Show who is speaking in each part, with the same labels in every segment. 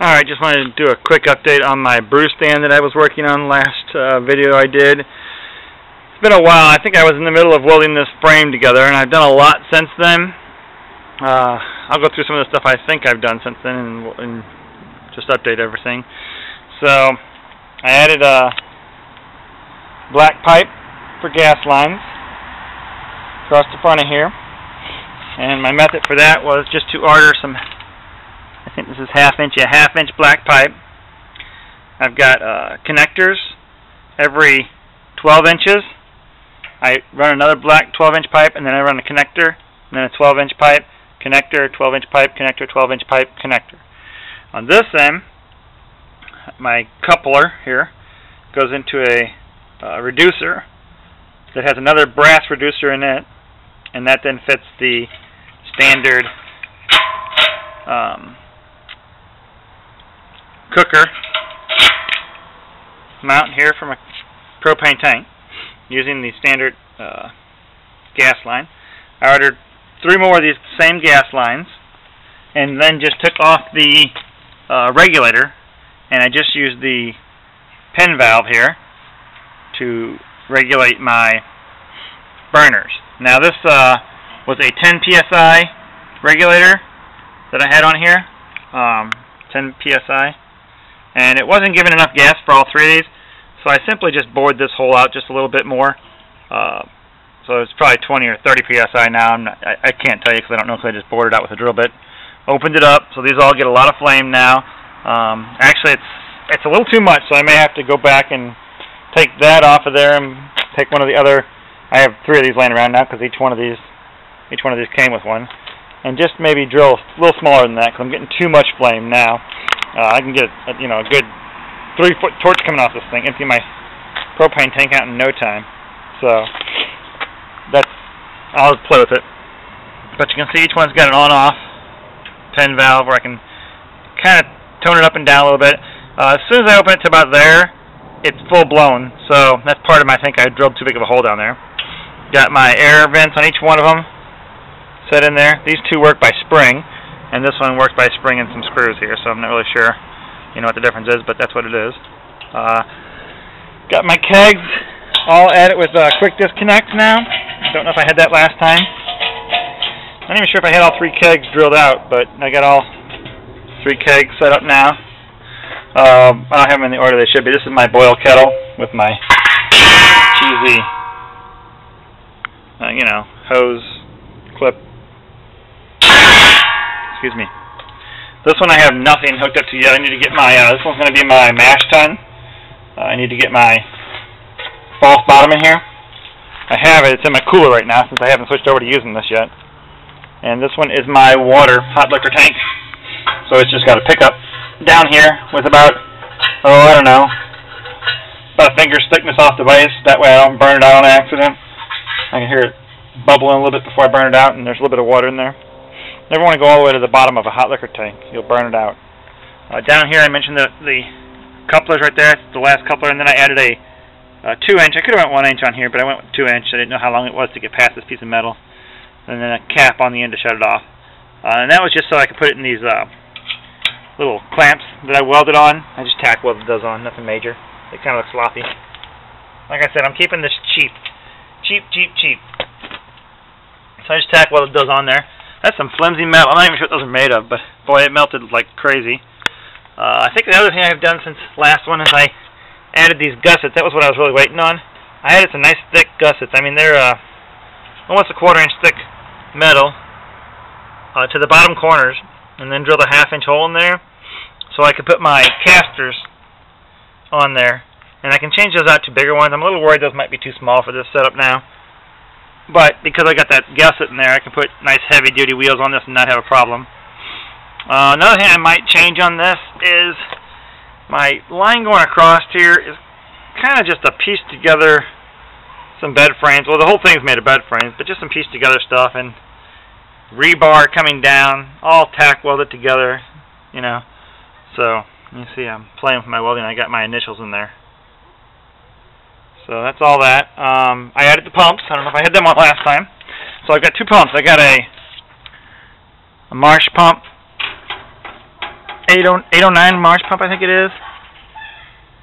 Speaker 1: Alright, just wanted to do a quick update on my brew stand that I was working on last video I did. It's been a while. I think I was in the middle of welding this frame together, and I've done a lot since then. I'll go through some of the stuff I think I've done since then and just update everything. So, I added a black pipe for gas lines across the front of here. And my method for that was just to order some, I think this is half-inch black pipe. I've got connectors every 12 inches. I run another black 12-inch pipe, and then I run a connector, and then a 12-inch pipe, connector, 12-inch pipe, connector, 12-inch pipe, connector. On this end, my coupler here goes into a reducer that has another brass reducer in it, and that then fits the standard cooker mount here from a propane tank using the standard gas line. I ordered 3 more of these same gas lines and then just took off the regulator, and I just used the pen valve here to regulate my burners. Now this was a 10 psi regulator that I had on here, 10 psi, and it wasn't giving enough gas for all 3 of these, so I simply just bored this hole out just a little bit more. So it's probably 20 or 30 psi now. I can't tell you because I don't know, because I just bored it out with a drill bit. Opened it up, so these all get a lot of flame now. Actually, it's a little too much, so I may have to go back and take that off of there and take one of the other. I have 3 of these laying around now because each one of these came with one, and just maybe drill a little smaller than that because I'm getting too much flame now. I can get a good 3-foot torch coming off this thing, empty my propane tank out in no time. So I'll play with it. But you can see each one's got an on-off pen valve where I can kind of tone it up and down a little bit. As soon as I open it to about there, it's full blown. So that's part of my, I think I drilled too big of a hole down there. Got my air vents on each one of them set in there. These 2 work by spring, and this one works by spring and some screws here, so I'm not really sure what the difference is, but that's what it is. Got my kegs all at it with quick disconnect now. Don't know if I had that last time. I'm not even sure if I had all 3 kegs drilled out, but I got all 3 kegs set up now. I don't have them in the order they should be. This is my boil kettle with my cheesy, hose clip. Excuse me. This one I have nothing hooked up to yet. I need to get my, this one's going to be my mash tun. I need to get my false bottom in here. I have it. It's in my cooler right now since I haven't switched over to using this yet. And this one is my water hot liquor tank. So it's just got a pickup down here with about, I don't know, about a finger's thickness off the base. That way I don't burn it out on accident. I can hear it bubbling a little bit before I burn it out, and there's a little bit of water in there. Never want to go all the way to the bottom of a hot liquor tank. You'll burn it out. Down here I mentioned the couplers right there. It's the last coupler, and then I added a 2-inch. I could have went 1 inch on here, but I went with 2-inch. I didn't know how long it was to get past this piece of metal. And then a cap on the end to shut it off. And that was just so I could put it in these little clamps that I welded on. I just tack welded those on, nothing major. They kind of look sloppy. Like I said, I'm keeping this cheap. Cheap. So I just tack welded those on there. That's some flimsy metal. I'm not even sure what those are made of, but boy, it melted like crazy. I think the other thing I've done since last one is I added these gussets. That was what I was really waiting on. I added some nice thick gussets. I mean, they're almost a 1/4 inch thick metal to the bottom corners, and then drilled a 1/2 inch hole in there so I could put my casters on there. And I can change those out to bigger ones. I'm a little worried those might be too small for this setup now. But because I got that gusset in there, I can put nice heavy-duty wheels on this and not have a problem. Another thing I might change on this is my line going across here is kind of just a pieced together some bed frames. Well, the whole thing's made of bed frames, but just some pieced together stuff, and rebar coming down, all tack welded together, So you see, I'm playing with my welding. I got my initials in there. So that's all that. I added the pumps. I don't know if I had them on last time. So I've got 2 pumps. I got a Marsh pump 809 marsh pump, I think it is.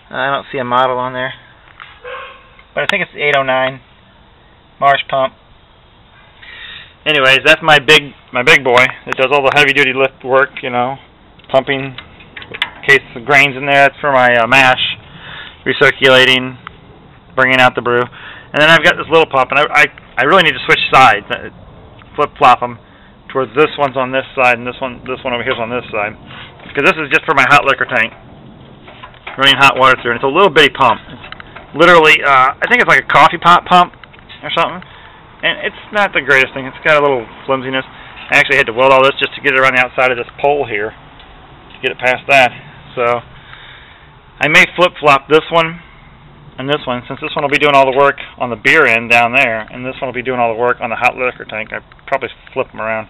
Speaker 1: I don't see a model on there, but I think it's the 809 marsh pump. Anyways, that's my big boy that does all the heavy duty lift work, you know, pumping cases of grains in there. That's for my mash, recirculating, bringing out the brew. And then I've got this little pump, and I really need to switch sides, flip-flop them towards this one's on this side, and this one over here's on this side, because this is just for my hot liquor tank, running hot water through, and it's a little bitty pump. It's literally, I think it's like a coffee pot pump or something, and it's not the greatest thing. It's got a little flimsiness. I actually had to weld all this just to get it around the outside of this pole here, to get it past that. So I may flip-flop this one and this one, since this one will be doing all the work on the beer end down there, and this one will be doing all the work on the hot liquor tank. I probably flip them around.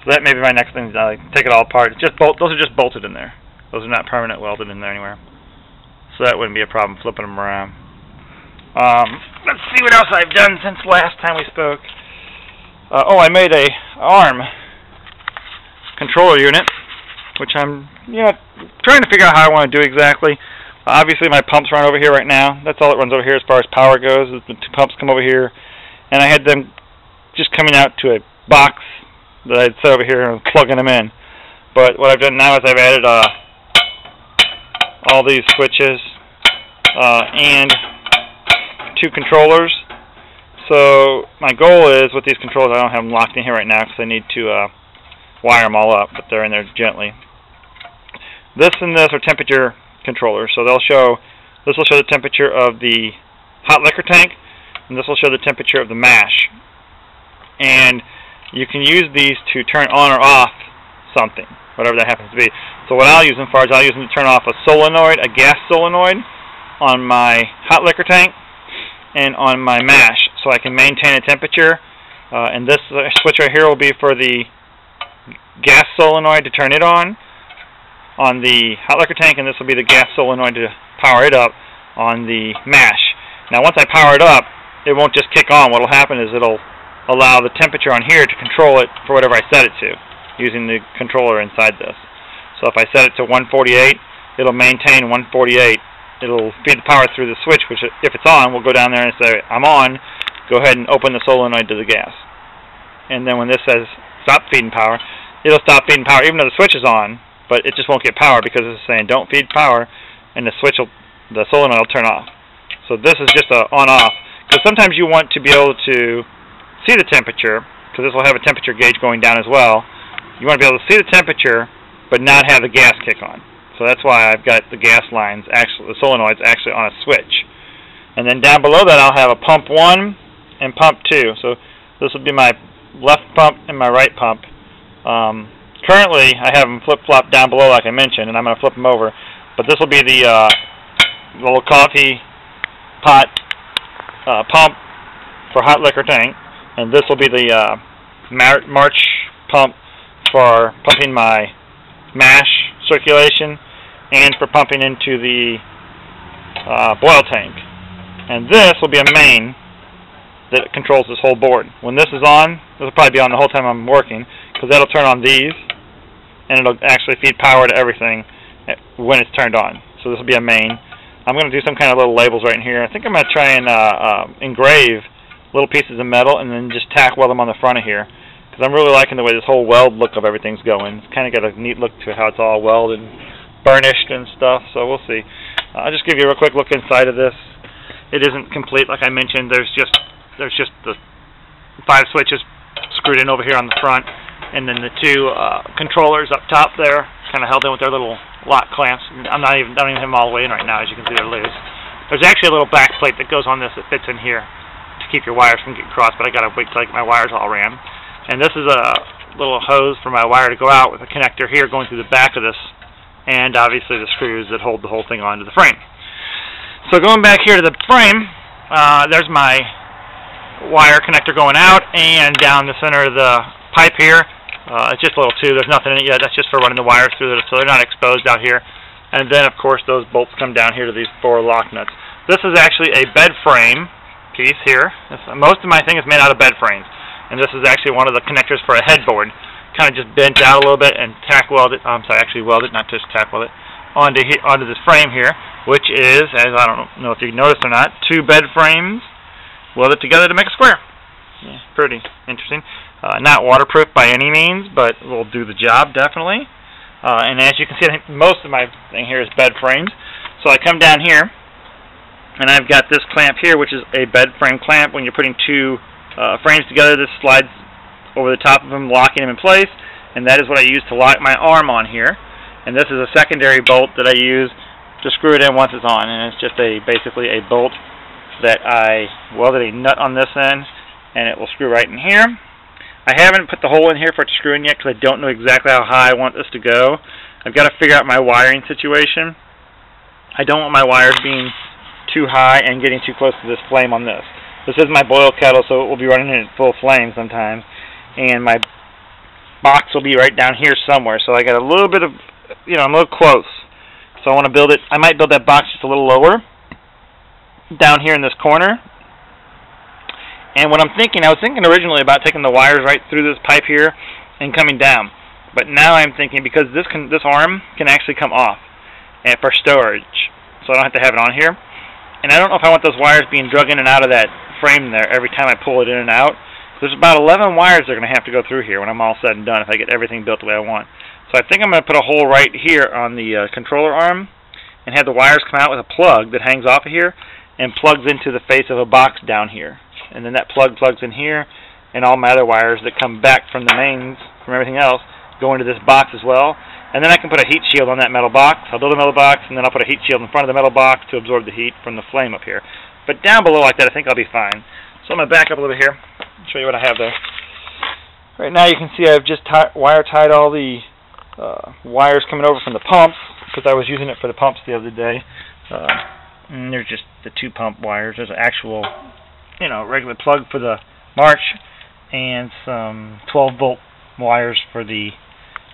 Speaker 1: So that may be my next thing. Take it all apart. It's just those are just bolted in there. Those are not permanent welded in there anywhere. So that wouldn't be a problem flipping them around. Let's see what else I've done since last time we spoke. Oh, I made a ARM controller unit, which I'm trying to figure out how I want to do exactly. Obviously, my pumps run over here right now. That's all it runs over here as far as power goes. The two pumps come over here, and I had them just coming out to a box that I'd set over here and plugging them in. But what I've done now is I've added all these switches and two controllers. So my goal is with these controllers, I don't have them locked in here right now because I need to wire them all up, but they're in there gently. This and this are temperature controllers, so this will show the temperature of the hot liquor tank, and this will show the temperature of the mash. And you can use these to turn on or off something, whatever that happens to be. So what I'll use them for is I'll use them to turn off a solenoid, a gas solenoid, on my hot liquor tank and on my mash, so I can maintain a temperature. And this switch right here will be for the gas solenoid to turn it on the hot liquor tank, and this will be the gas solenoid to power it up on the mash. Now once I power it up, it won't just kick on. What will happen is it'll allow the temperature on here to control it for whatever I set it to, using the controller inside this. So if I set it to 148, it'll maintain 148. It'll feed the power through the switch, which if it's on, we'll go down there and say, I'm on, go ahead and open the solenoid to the gas. And then when this says stop feeding power, it'll stop feeding power even though the switch is on, but it just won't get power because it's saying don't feed power, and the solenoid will turn off. So this is just a on-off, because sometimes you want to be able to see the temperature, because this will have a temperature gauge going down as well. You want to be able to see the temperature, but not have the gas kick on. So that's why I've got the gas lines, the solenoids actually on a switch. And then down below that I'll have a pump 1 and pump 2. So this will be my left pump and my right pump. Currently I have them flip-flop down below like I mentioned, and I'm going to flip them over. But this will be the little coffee pot pump for hot liquor tank, and this will be the March pump for pumping my mash circulation and for pumping into the boil tank. And this will be a main that controls this whole board. When this is on, this will probably be on the whole time I'm working, because that'll turn on these, and it'll actually feed power to everything when it's turned on. So this will be a main. I'm going to do some kind of little labels right in here. I think I'm going to try and engrave little pieces of metal and then just tack weld them on the front of here, because I'm really liking the way this whole weld look of everything's going. It's kind of got a neat look to how it's all welded and burnished and stuff, so we'll see. I'll just give you a real quick look inside of this. It isn't complete, like I mentioned. There's just the 5 switches screwed in over here on the front, and then the 2 controllers up top there, kind of held in with their little lock clamps. I don't even have them all the way in right now. As you can see, they're loose. There's actually a little back plate that goes on this that fits in here to keep your wires from getting crossed, but I got to wait till I get my wires all ran. And this is a little hose for my wire to go out with a connector here going through the back of this, and obviously the screws that hold the whole thing onto the frame. So going back here to the frame, there's my wire connector going out, and down the center of the pipe here, it's just a little tube. There's nothing in it yet. That's just for running the wires through it, so they're not exposed out here. And then, of course, those bolts come down here to these 4 lock nuts. This is actually a bed frame piece here. Most of my thing is made out of bed frames, and this is actually one of the connectors for a headboard. kind of just bent out a little bit and tack weld it. I'm sorry, actually weld it, not just tack weld it onto this frame here, which is, as I don't know if you noticed or not, 2 bed frames welded together to make a square. Yeah, pretty interesting. Not waterproof by any means, but will do the job definitely. And as you can see, I think most of my thing here is bed frames. So I come down here, and I've got this clamp here, which is a bed frame clamp. When you're putting 2 frames together, this slides over the top of them, locking them in place, and that is what I use to lock my arm on here. And this is a secondary bolt that I use to screw it in once it's on, and it's just basically a bolt that I welded a nut on this end, and it will screw right in here. I haven't put the hole in here for it to screw in yet because I don't know exactly how high I want this to go. I've got to figure out my wiring situation. I don't want my wires being too high and getting too close to this flame on this. This is my boil kettle, so it will be running in full flame sometimes, and my box will be right down here somewhere. So I got a little bit of, I'm a little close. So I want to build it. I might build that box just a little lower, down here in this corner. And what I was thinking originally about taking the wires right through this pipe here and coming down. But now I'm thinking, because this arm can actually come off for storage, so I don't have to have it on here. And I don't know if I want those wires being drug in and out of that frame there every time I pull it in and out. There's about 11 wires that are going to have to go through here when I'm all said and done if I get everything built the way I want. So I think I'm going to put a hole right here on the controller arm and have the wires come out with a plug that hangs off of here and plugs into the face of a box down here. And then that plug plugs in here, and all my other wires that come back from the mains, from everything else, go into this box as well. And then I can put a heat shield on that metal box. I'll build a metal box, and then I'll put a heat shield in front of the metal box to absorb the heat from the flame up here. But down below like that, I think I'll be fine. So I'm going to back up a little bit here and show you what I have there. Right now you can see I've just wire tied all the wires coming over from the pumps, because I was using it for the pumps the other day. And there's just the 2 pump wires. There's an actual, regular plug for the March and some 12-volt wires for the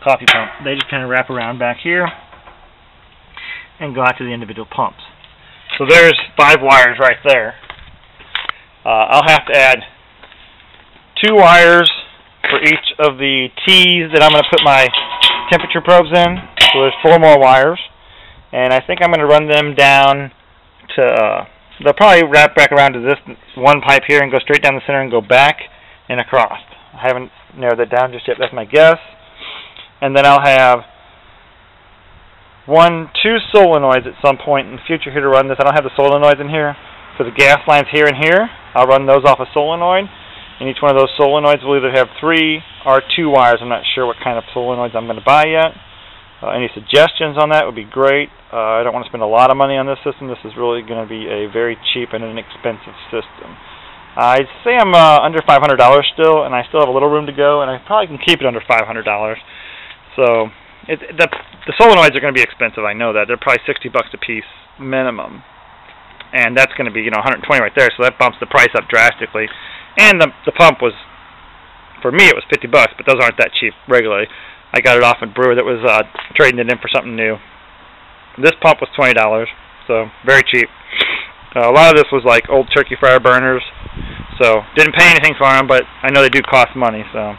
Speaker 1: coffee pump. They just kind of wrap around back here and go out to the individual pumps. So there's 5 wires right there. I'll have to add 2 wires for each of the T's that I'm going to put my temperature probes in. So there's 4 more wires, and I think I'm going to run them down to they'll probably wrap back around to this one pipe here and go straight down the center and go back and across. I haven't narrowed that down just yet. That's my guess. And then I'll have 2 solenoids at some point in the future here to run this. I don't have the solenoids in here. For the gas lines here and here, I'll run those off a solenoid. And each one of those solenoids will either have 3 or 2 wires. I'm not sure what kind of solenoids I'm going to buy yet. Any suggestions on that would be great. I don't want to spend a lot of money on this system. This is really going to be a very cheap and inexpensive system. I'd say I'm under $500 still, and I still have a little room to go, and I probably can keep it under $500. So the solenoids are going to be expensive. I know that. They're probably $60 a piece minimum, and that's going to be 120 right there. So that bumps the price up drastically. And the pump was, for me, it was $50, but those aren't that cheap regularly. I got it off at Brewer that was trading it in for something new. This pump was $20, so very cheap. A lot of this was like old turkey fryer burners, so didn't pay anything for them, but I know they do cost money. So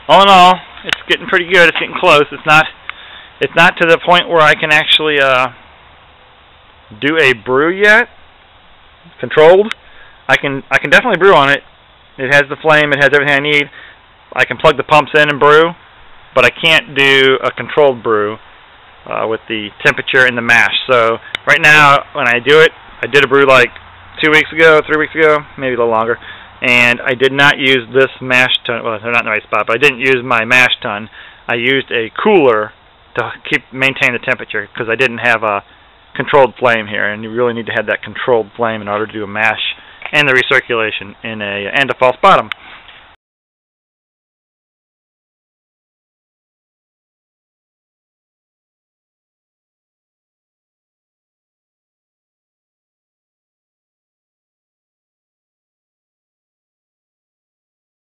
Speaker 1: all in all, it's getting pretty good. It's getting close. It's not to the point where I can actually do a brew yet, controlled. I can definitely brew on it. It has the flame. It has everything I need. I can plug the pumps in and brew, but I can't do a controlled brew with the temperature and the mash. So right now, when I do it, I did a brew like 2 weeks ago, 3 weeks ago, maybe a little longer, and I did not use this mash tun. Well, they're not in the right spot, but I didn't use my mash tun. I used a cooler to maintain the temperature because I didn't have a controlled flame here, and you really need to have that controlled flame in order to do a mash and the recirculation and a false bottom.